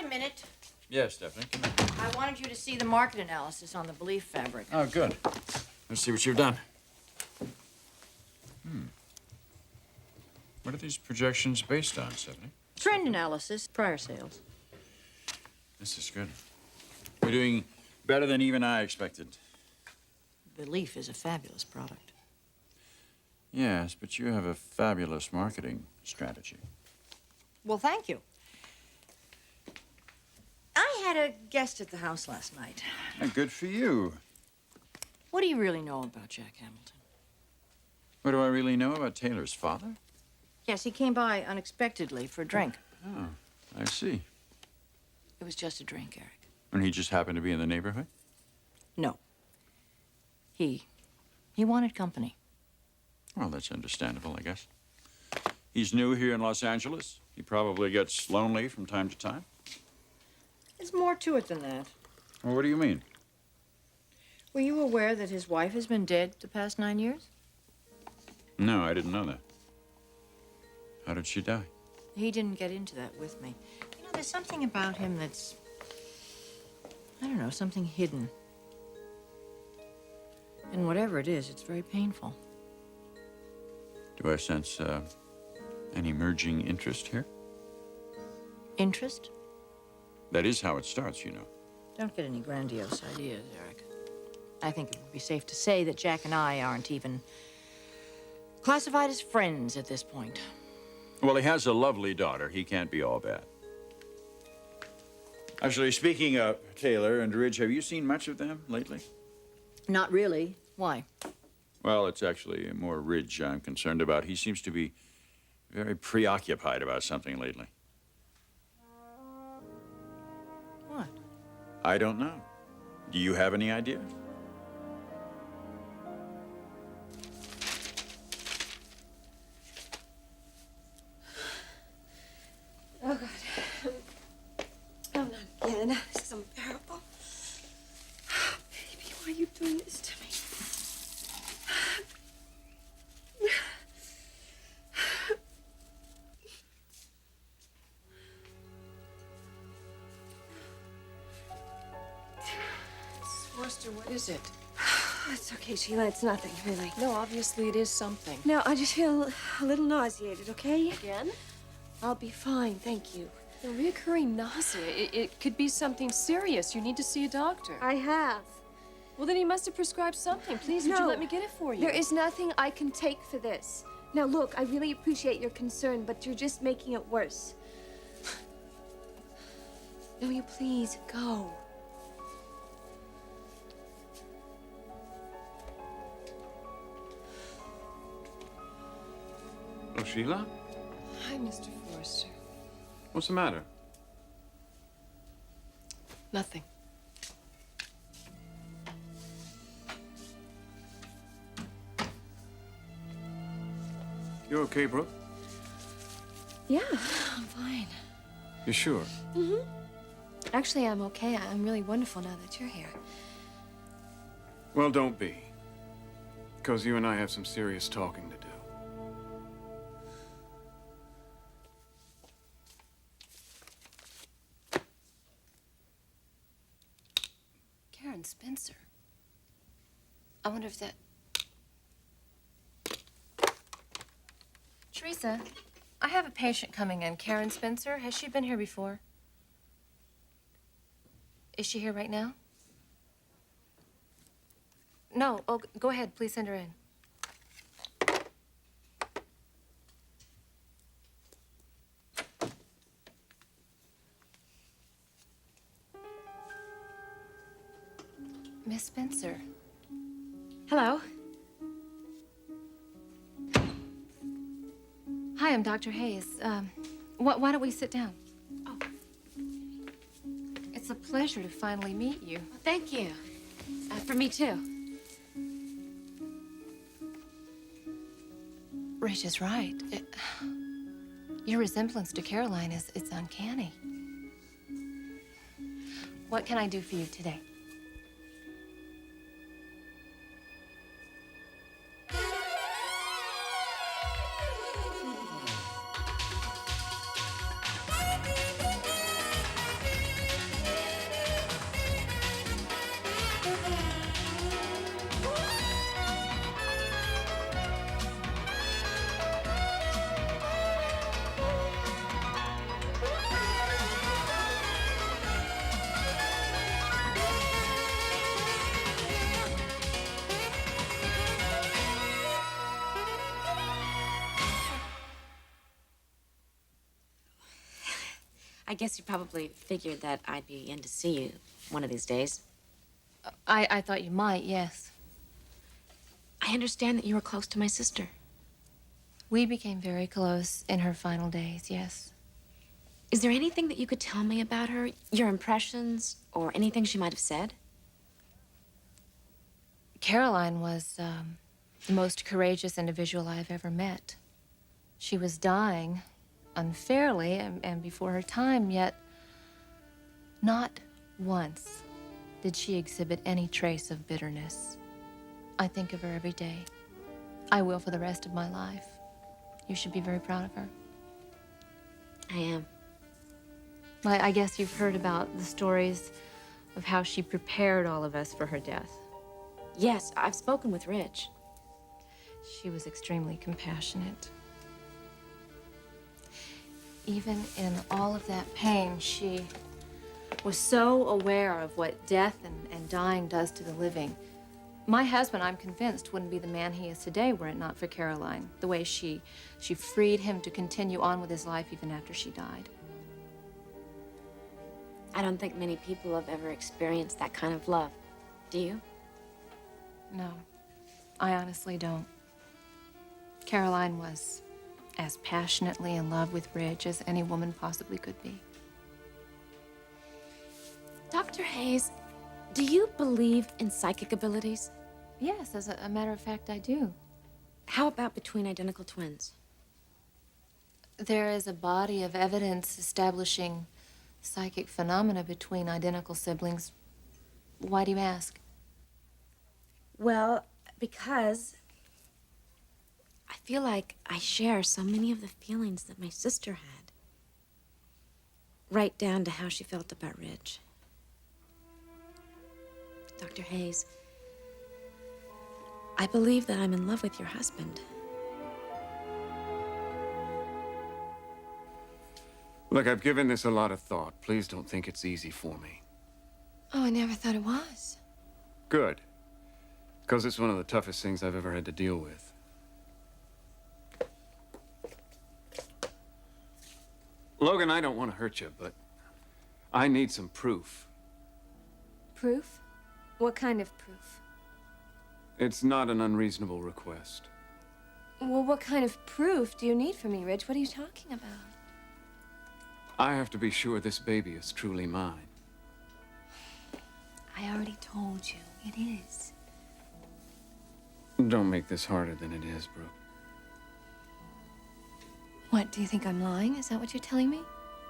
minute. Yes, Stephanie, come in. I wanted you to see the market analysis on the belief fabric. Oh, good. Let's see what you've done. What are these projections based on, Stephanie? Trend analysis, prior sales. This is good. You're doing better than even I expected. Belief is a fabulous product. Yes, but you have a fabulous marketing strategy. Well, thank you. I had a guest at the house last night. Good for you. What do you really know about Jack Hamilton? What do I really know about Taylor's father? Yes, he came by unexpectedly for a drink. Oh, I see. It was just a drink, Eric. And he just happened to be in the neighborhood? No. He wanted company. Well, that's understandable, I guess. He's new here in Los Angeles. He probably gets lonely from time to time. There's more to it than that. Well, what do you mean? Were you aware that his wife has been dead the past 9 years? No, I didn't know that. How did she die? He didn't get into that with me. You know, there's something about him that's, I don't know, something hidden. And whatever it is, it's very painful. Do I sense an emerging interest here? Interest? That is how it starts, you know. Don't get any grandiose ideas, Eric. I think it would be safe to say that Jack and I aren't even classified as friends at this point. Well, he has a lovely daughter. He can't be all bad. Actually, speaking of Taylor and Ridge, have you seen much of them lately? Not really. Why? Well, it's actually more Ridge I'm concerned about. He seems to be very preoccupied about something lately. What? I don't know. Do you have any idea? Oh, God. Oh, not again. This is unbearable. Baby, why are you doing this to me? Forrester, what is it? It's okay, Sheila. It's nothing, really. No, obviously it is something. No, I just feel a little nauseated, okay? Again? I'll be fine, thank you. The reoccurring nausea, it could be something serious. You need to see a doctor. I have. Well, then he must have prescribed something. Please, would you let me get it for you? There is nothing I can take for this. Now, look, I really appreciate your concern, but you're just making it worse. Will you please go? Oh, Sheila? Hi, Mr. Forrester. What's the matter? Nothing. You okay, Brooke? Yeah, I'm fine. You sure? Mm-hmm. Actually, I'm okay. I'm really wonderful now that you're here. Well, don't be. Because you and I have some serious talking to do. Karen Spencer. I wonder if that... Teresa, I have a patient coming in. Karen Spencer. Has she been here before? Is she here right now? No. Oh, go ahead. Please send her in. Miss Spencer. Hello. Hi, I'm Dr. Hayes. Why don't we sit down? Oh. It's a pleasure to finally meet you. Thank you. For me, too. Rich is right. Your resemblance to Caroline it's uncanny. What can I do for you today? guess you probably figured that I'd be in to see you one of these days. I thought you might, yes. I understand that you were close to my sister. We became very close in her final days, yes. Is there anything that you could tell me about her? Your impressions, or anything she might have said? Caroline was the most courageous individual I've ever met. She was dying unfairly and before her time, yet not once did she exhibit any trace of bitterness. I think of her every day. I will for the rest of my life. You should be very proud of her. I am. I guess you've heard about the stories of how she prepared all of us for her death. Yes, I've spoken with Rich. She was extremely compassionate. Even in all of that pain, she was so aware of what death and dying does to the living. My husband, I'm convinced, wouldn't be the man he is today were it not for Caroline. The way she freed him to continue on with his life even after she died. I don't think many people have ever experienced that kind of love. Do you? No, I honestly don't. Caroline was as passionately in love with Ridge as any woman possibly could be. Dr. Hayes, do you believe in psychic abilities? Yes, as a matter of fact, I do. How about between identical twins? There is a body of evidence establishing psychic phenomena between identical siblings. Why do you ask? Well, because I feel like I share so many of the feelings that my sister had. Right down to how she felt about Ridge. Dr. Hayes, I believe that I'm in love with your husband. Look, I've given this a lot of thought. Please don't think it's easy for me. Oh, I never thought it was. Good. Because it's one of the toughest things I've ever had to deal with. Logan, I don't want to hurt you, but I need some proof. Proof? What kind of proof? It's not an unreasonable request. Well, what kind of proof do you need from me, Ridge? What are you talking about? I have to be sure this baby is truly mine. I already told you, it is. Don't make this harder than it is, Brooke. What, do you think I'm lying? Is that what you're telling me?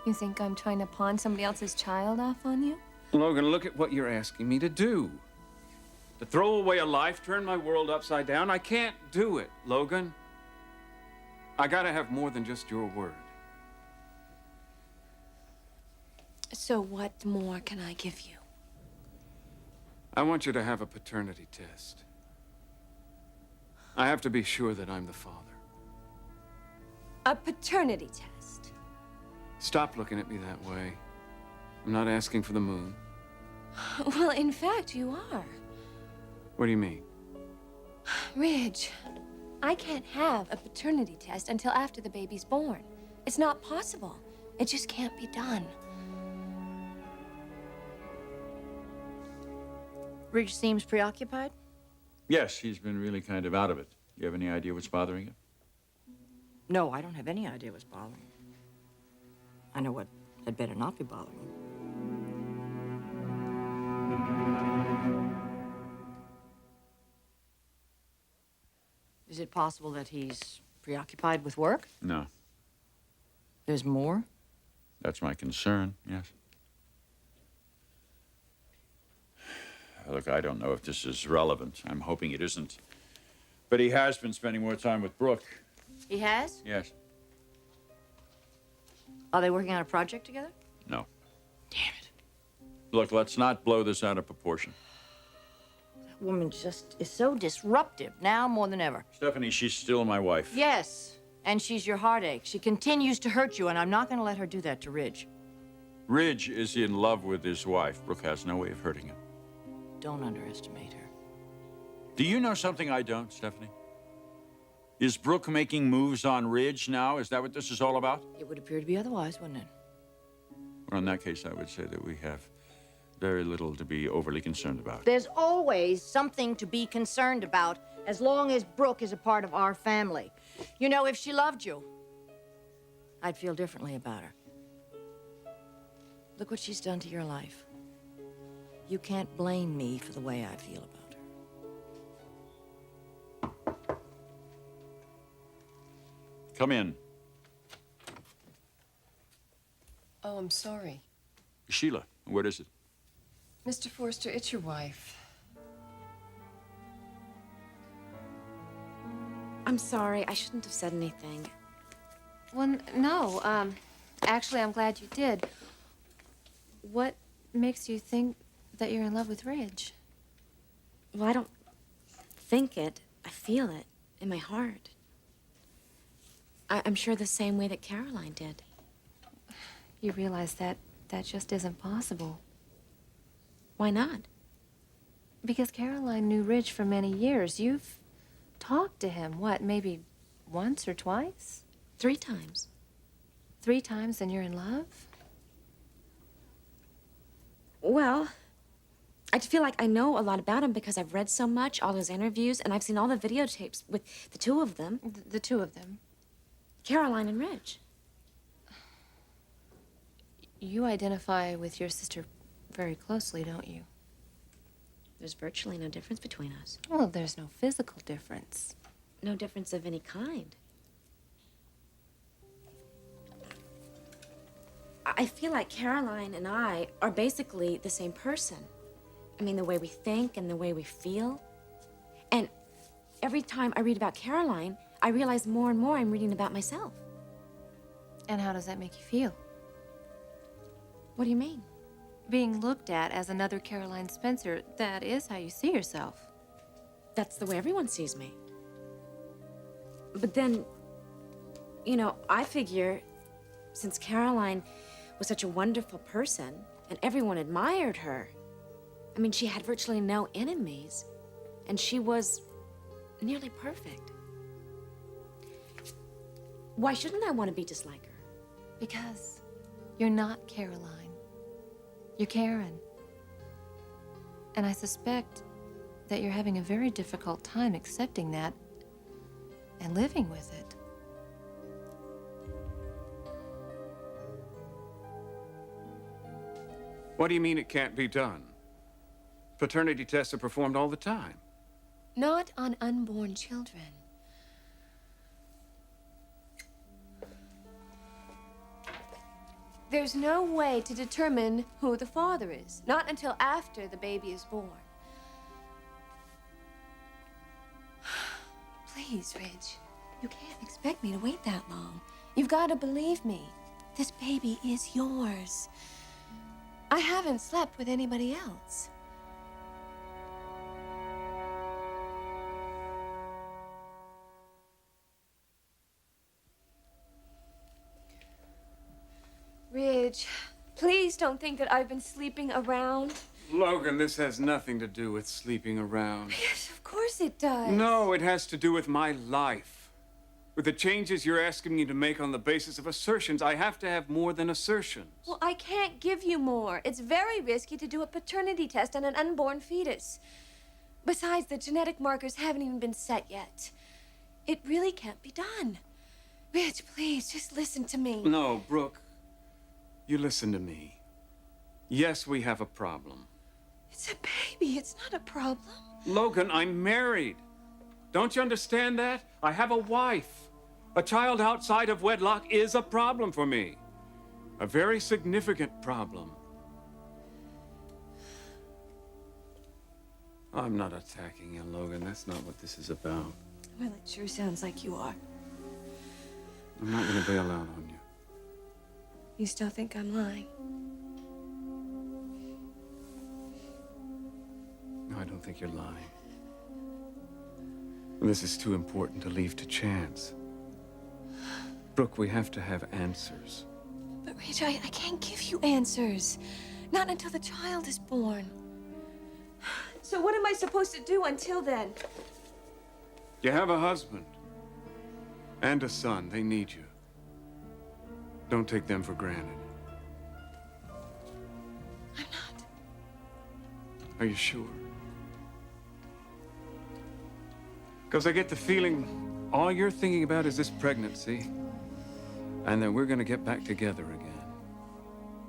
You think I'm trying to pawn somebody else's child off on you? Logan, look at what you're asking me to do. To throw away a life, turn my world upside down? I can't do it, Logan. I gotta have more than just your word. So what more can I give you? I want you to have a paternity test. I have to be sure that I'm the father. A paternity test? Stop looking at me that way. I'm not asking for the moon. Well, in fact, you are. What do you mean? Ridge, I can't have a paternity test until after the baby's born. It's not possible. It just can't be done. Ridge seems preoccupied. Yes, he's been really kind of out of it. You have any idea what's bothering him? No, I don't have any idea what's bothering him. I know what had better not be bothering him. Is it possible that he's preoccupied with work? No. There's more? That's my concern, yes. Look, I don't know if this is relevant. I'm hoping it isn't. But he has been spending more time with Brooke. He has? Yes. Are they working on a project together? No. Damn it. Look, let's not blow this out of proportion. That woman just is so disruptive now more than ever. Stephanie, she's still my wife. Yes, and she's your heartache. She continues to hurt you, and I'm not going to let her do that to Ridge. Ridge is in love with his wife. Brooke has no way of hurting him. Don't underestimate her. Do you know something I don't, Stephanie? Is Brooke making moves on Ridge now? Is that what this is all about? It would appear to be otherwise, wouldn't it? Well, in that case, I would say that we have very little to be overly concerned about. There's always something to be concerned about as long as Brooke is a part of our family. You know, if she loved you, I'd feel differently about her. Look what she's done to your life. You can't blame me for the way I feel about her. Come in. Oh, I'm sorry. Sheila, what is it? Mr. Forster, it's your wife. I'm sorry. I shouldn't have said anything. Well, no. Actually, I'm glad you did. What makes you think that you're in love with Ridge? Well, I don't think it. I feel it in my heart. I'm sure the same way that Caroline did. You realize that that just isn't possible. Why not? Because Caroline knew Ridge for many years. You've talked to him, what, maybe once or twice? 3 times. 3 times and you're in love? Well, I feel like I know a lot about him because I've read so much, all his interviews, and I've seen all the videotapes with the 2 of them. The 2 of them? Caroline and Ridge. You identify with your sister very closely, don't you? There's virtually no difference between us. Well, there's no physical difference. No difference of any kind. I feel like Caroline and I are basically the same person. I mean, the way we think and the way we feel. And every time I read about Caroline, I realize more and more I'm reading about myself. And how does that make you feel? What do you mean? Being looked at as another Caroline Spencer, that is how you see yourself. That's the way everyone sees me. But then, you know, I figure since Caroline was such a wonderful person and everyone admired her, I mean, she had virtually no enemies and she was nearly perfect. Why shouldn't I want to be just like her? Because you're not Caroline. You're Karen. And I suspect that you're having a very difficult time accepting that and living with it. What do you mean it can't be done? Paternity tests are performed all the time. Not on unborn children. There's no way to determine who the father is, not until after the baby is born. Please, Ridge, you can't expect me to wait that long. You've got to believe me. This baby is yours. I haven't slept with anybody else. Ridge, please don't think that I've been sleeping around. Logan, this has nothing to do with sleeping around. Yes, of course it does. No, it has to do with my life. With the changes you're asking me to make on the basis of assertions, I have to have more than assertions. Well, I can't give you more. It's very risky to do a paternity test on an unborn fetus. Besides, the genetic markers haven't even been set yet. It really can't be done. Ridge, please, just listen to me. No, Brooke. You listen to me. Yes, we have a problem. It's a baby. It's not a problem. Logan, I'm married. Don't you understand that? I have a wife. A child outside of wedlock is a problem for me. A very significant problem. I'm not attacking you, Logan. That's not what this is about. Well, it sure sounds like you are. I'm not going to bail out on you. You still think I'm lying? No, I don't think you're lying. This is too important to leave to chance. Brooke, we have to have answers. But, Ridge, I can't give you answers. Not until the child is born. So what am I supposed to do until then? You have a husband and a son. They need you. Don't take them for granted. Are you sure? Because I get the feeling all you're thinking about is this pregnancy, and then we're gonna get back together again.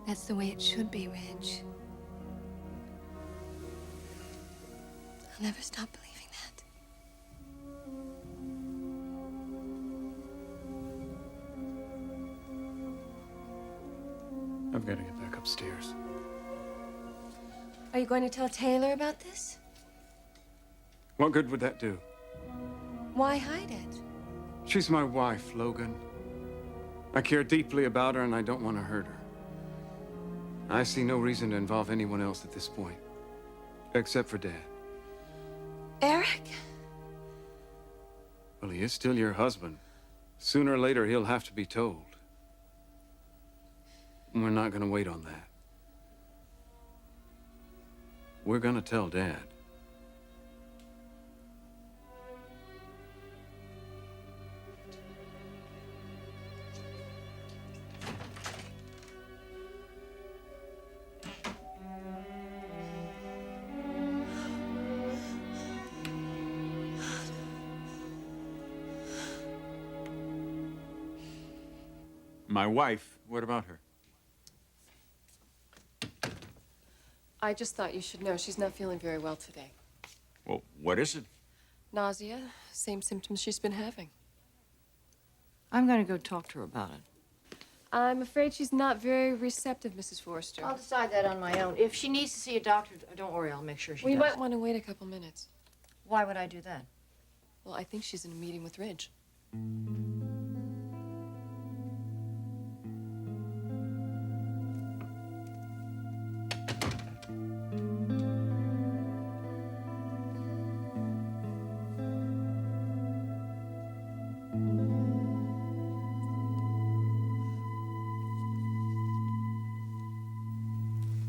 That's the way it should be, Ridge. I'll never stop believing that. I've got to get back upstairs. Are you going to tell Taylor about this? What good would that do? Why hide it? She's my wife, Logan. I care deeply about her, and I don't want to hurt her. I see no reason to involve anyone else at this point, except for Dad. Eric? Well, he is still your husband. Sooner or later, he'll have to be told. And we're not going to wait on that. We're going to tell Dad. My wife, what about her? I just thought you should know she's not feeling very well today. Well, what is it? Nausea, same symptoms she's been having. I'm going to go talk to her about it. I'm afraid she's not very receptive, Mrs. Forster. I'll decide that on my own. If she needs to see a doctor, don't worry, I'll make sure she We does. might want to wait a couple minutes. Why would I do that? Well, I think she's in a meeting with Ridge.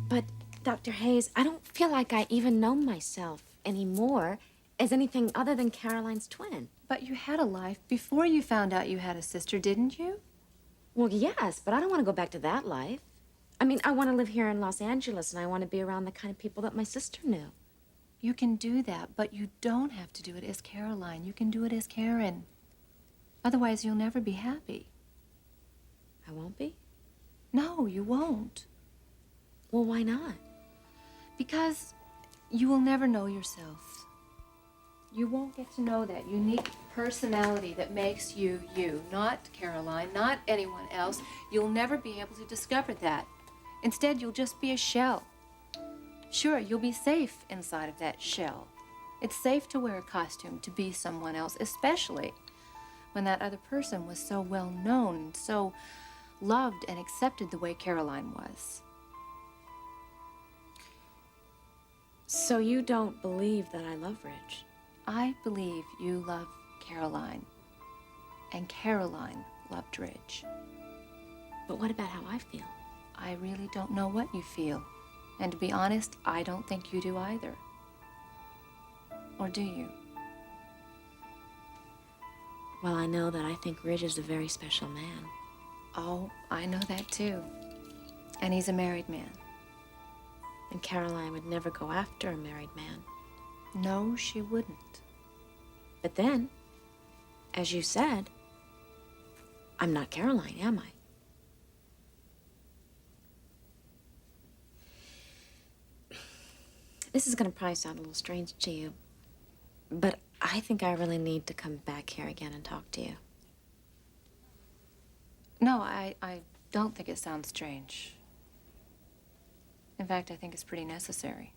But, Dr. Hayes, I don't feel like I even know myself anymore as anything other than Caroline's twin. But you had a life before you found out you had a sister, didn't you? Well, yes, but I don't want to go back to that life. I mean, I want to live here in Los Angeles, and I want to be around the kind of people that my sister knew. You can do that, but you don't have to do it as Caroline. You can do it as Karen. Otherwise, you'll never be happy. I won't be? No, you won't. Well, why not? Because you will never know yourself. You won't get to know that unique personality that makes you you, not Caroline, not anyone else. You'll never be able to discover that. Instead, you'll just be a shell. Sure, you'll be safe inside of that shell. It's safe to wear a costume to be someone else, especially when that other person was so well known, so loved and accepted the way Caroline was. So you don't believe that I love Ridge? I believe you love Caroline, and Caroline loved Ridge. But what about how I feel? I really don't know what you feel. And to be honest, I don't think you do either. Or do you? Well, I know that I think Ridge is a very special man. Oh, I know that too. And he's a married man. And Caroline would never go after a married man. No, she wouldn't. But then, as you said, I'm not Caroline, am I? This is going to probably sound a little strange to you, but I think I really need to come back here again and talk to you. No, I don't think it sounds strange. In fact, I think it's pretty necessary.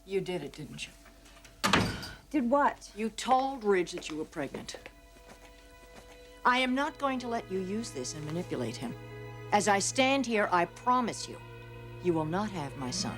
You did it, didn't you? Did what? You told Ridge that you were pregnant. I am not going to let you use this and manipulate him. As I stand here, I promise you, you will not have my son.